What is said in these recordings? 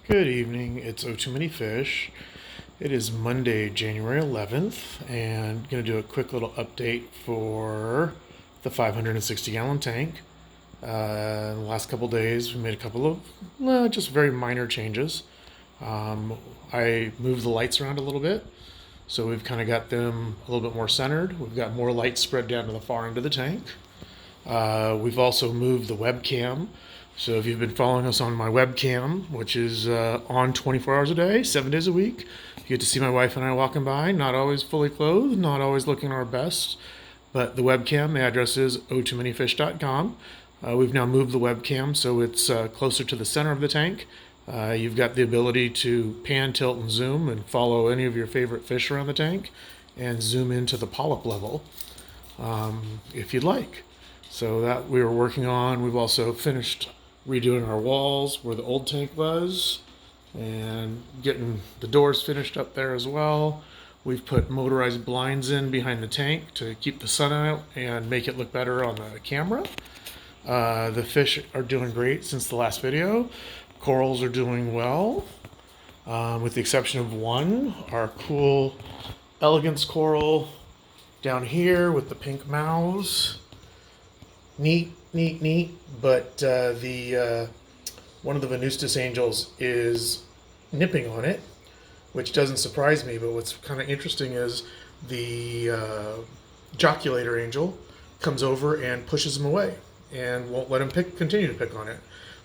Good evening, it's o2manyfish. It is Monday, January 11th, and I'm going to do a quick little update for the 560 gallon tank. In the last couple days, we made a couple of just very minor changes. I moved the lights around a little bit, so we've kind of got them a little bit more centered. We've got more lights spread down to the far end of the tank. We've also moved the webcam. So if you've been following us on my webcam, which is on 24 hours a day, 7 days a week, you get to see my wife and I walking by, not always fully clothed, not always looking our best. But the webcam, the address is o2manyfish.com. We've now moved the webcam so it's closer to the center of the tank. You've got the ability to pan, tilt, and zoom and follow any of your favorite fish around the tank and zoom into the polyp level if you'd like. So that we were working on. We've also finished redoing our walls where the old tank was and getting the doors finished up there as well. We've put motorized blinds in behind the tank to keep the sun out and make it look better on the camera. The fish are doing great since the last video. Corals are doing well, with the exception of one, our cool Elegance coral down here with the pink mouths. Neat. But one of the Venustus angels is nipping on it, which doesn't surprise me. But what's kind of interesting is the joculator angel comes over and pushes him away and won't let him continue to pick on it.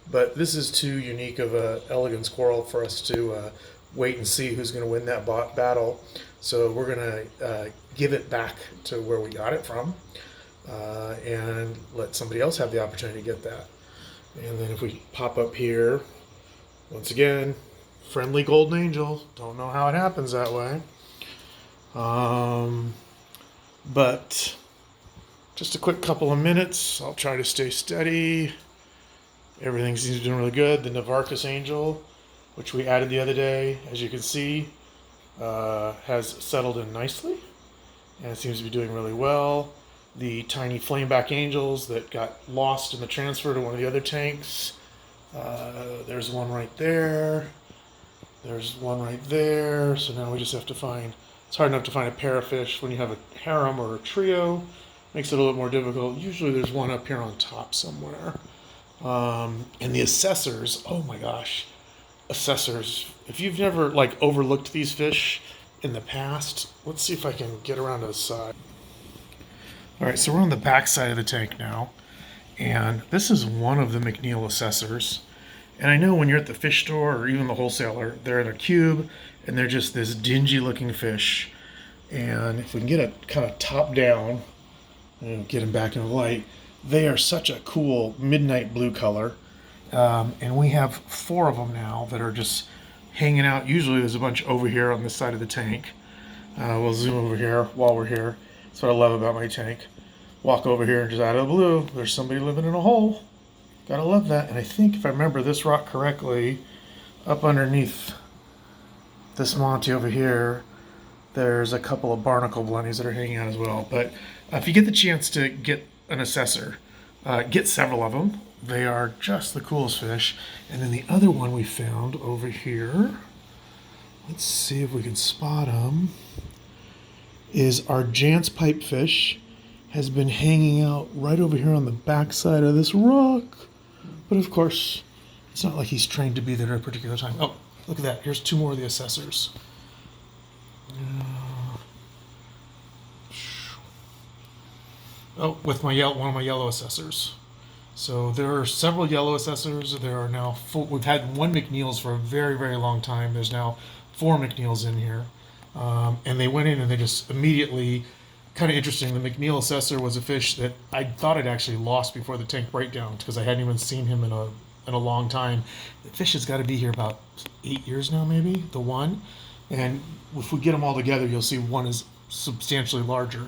But this is too unique of a elegance coral for us to wait and see who's going to win that battle. So we're going to give it back to where we got it from. And let somebody else have the opportunity to get that. And then if we pop up here, once again, friendly golden angel. Don't know how it happens that way. But just a quick couple of minutes. I'll try to stay steady. Everything seems to be doing really good. The Navarcus angel, which we added the other day, as you can see, has settled in nicely. And it seems to be doing really well. The tiny flameback angels that got lost in the transfer to one of the other tanks. There's one right there. There's one right there. So now we just have to find, it's hard enough to find a pair of fish when you have a harem or a trio. Makes it a little bit more difficult. Usually there's one up here on top somewhere. And the assessors, oh my gosh. Assessors, if you've never overlooked these fish in the past, let's see if I can get around to the side. All right, so we're on the back side of the tank now, and this is one of the McNeil Assessors. And I know when you're at the fish store or even the wholesaler, they're in a cube, and they're just this dingy-looking fish. And if we can get it kind of top down and get them back in the light, they are such a cool midnight blue color. And we have 4 of them now that are just hanging out. Usually there's a bunch over here on this side of the tank. We'll zoom over here while we're here. That's what I love about my tank. Walk over here and just out of the blue, there's somebody living in a hole. Gotta love that. And I think if I remember this rock correctly, up underneath this Monty over here, there's a couple of barnacle blunnies that are hanging out as well. But if you get the chance to get an assessor, get several of them. They are just the coolest fish. And then the other one we found over here, let's see if we can spot him, is our Jant's pipefish. Has been hanging out right over here on the back side of this rock. But of course, it's not like he's trained to be there at a particular time. Oh, look at that. Here's 2 more of the assessors. Oh, with one of my yellow assessors. So there are several yellow assessors. There are now we've had 1 McNeil's for a very, very long time. There's now 4 McNeil's in here. And they went in and they just immediately, kind of interesting, the McNeil Assessor was a fish that I thought I'd actually lost before the tank breakdown because I hadn't even seen him in a long time. The fish has got to be here about 8 years now, maybe, the one. And if we get them all together, you'll see one is substantially larger.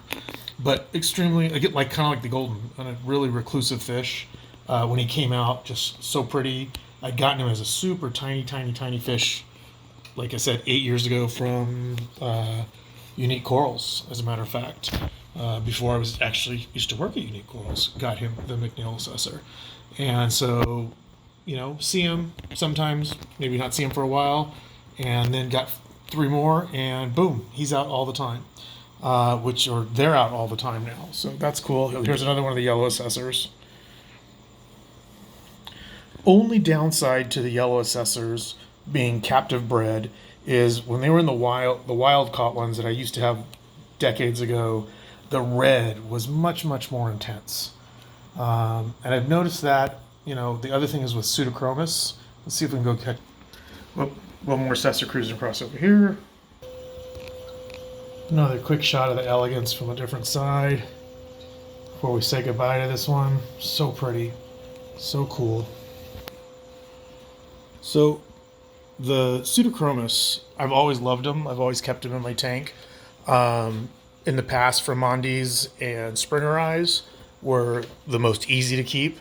But extremely, kind of like the golden, a really reclusive fish. When he came out, just so pretty. I'd gotten him as a super tiny fish, like I said, 8 years ago from Unique Corals, as a matter of fact. Before I was actually used to work at Unique Corals, got him the McNeil Assessor. And so see him sometimes, maybe not see him for a while, and then got 3 more, and boom, he's out all the time. They're out all the time now, so that's cool. Here's another one of the yellow assessors. Only downside to the yellow assessors being captive bred is when they were in the wild caught ones that I used to have decades ago, the red was much, much more intense. And I've noticed that, the other thing is with Pseudochromis. Let's see if we can go catch one more assessor cruising across over here. Another quick shot of the Elegance from a different side before we say goodbye to this one. So pretty, so cool. So the Pseudochromis, I've always loved them. I've always kept them in my tank. In the past, Fremondis and Springer Eyes were the most easy to keep.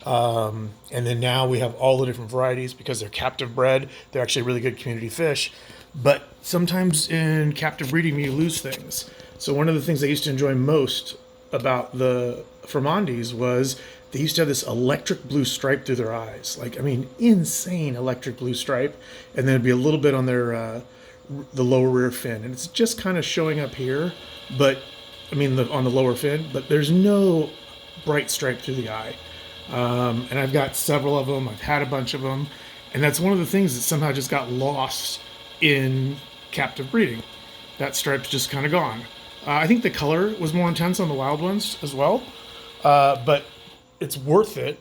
And then now we have all the different varieties because they're captive bred. They're actually really good community fish. But sometimes in captive breeding, you lose things. So one of the things I used to enjoy most about the Fremondis was they used to have this electric blue stripe through their eyes. Insane electric blue stripe. And then it'd be a little bit on their the lower rear fin. And it's just kind of showing up here, but on the lower fin, but there's no bright stripe through the eye. And I've got several of them. I've had a bunch of them. And that's one of the things that somehow just got lost in captive breeding. That stripe's just kind of gone. I think the color was more intense on the wild ones as well. But it's worth it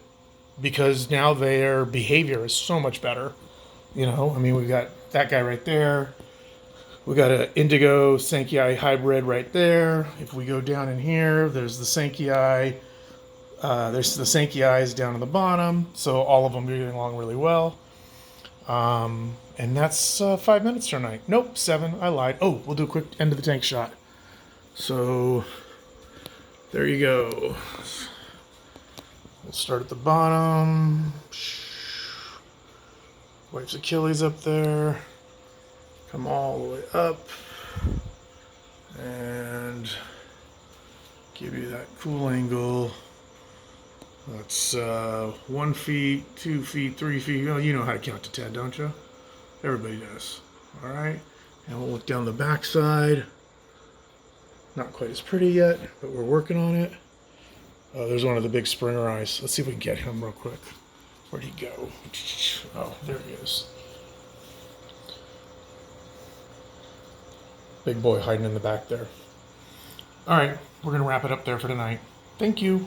because now their behavior is so much better. We've got that guy right there. We got an indigo Sankei hybrid right there. If we go down in here, there's the Sankei. There's the Sankei's down on the bottom. So all of them are getting along really well. And that's 5 minutes tonight. Nope, 7. I lied. Oh, we'll do a quick end of the tank shot. So there you go. We'll start at the bottom. Wife's Achilles up there. Come all the way up. And give you that cool angle. That's 1 feet, 2 feet, 3 feet. You know how to count to 10, don't you? Everybody does. All right. And we'll look down the back side. Not quite as pretty yet, but we're working on it. There's one of the big Springer Eyes. Let's see if we can get him real quick. Where'd he go? Oh, there he is. Big boy hiding in the back there. All right, we're going to wrap it up there for tonight. Thank you.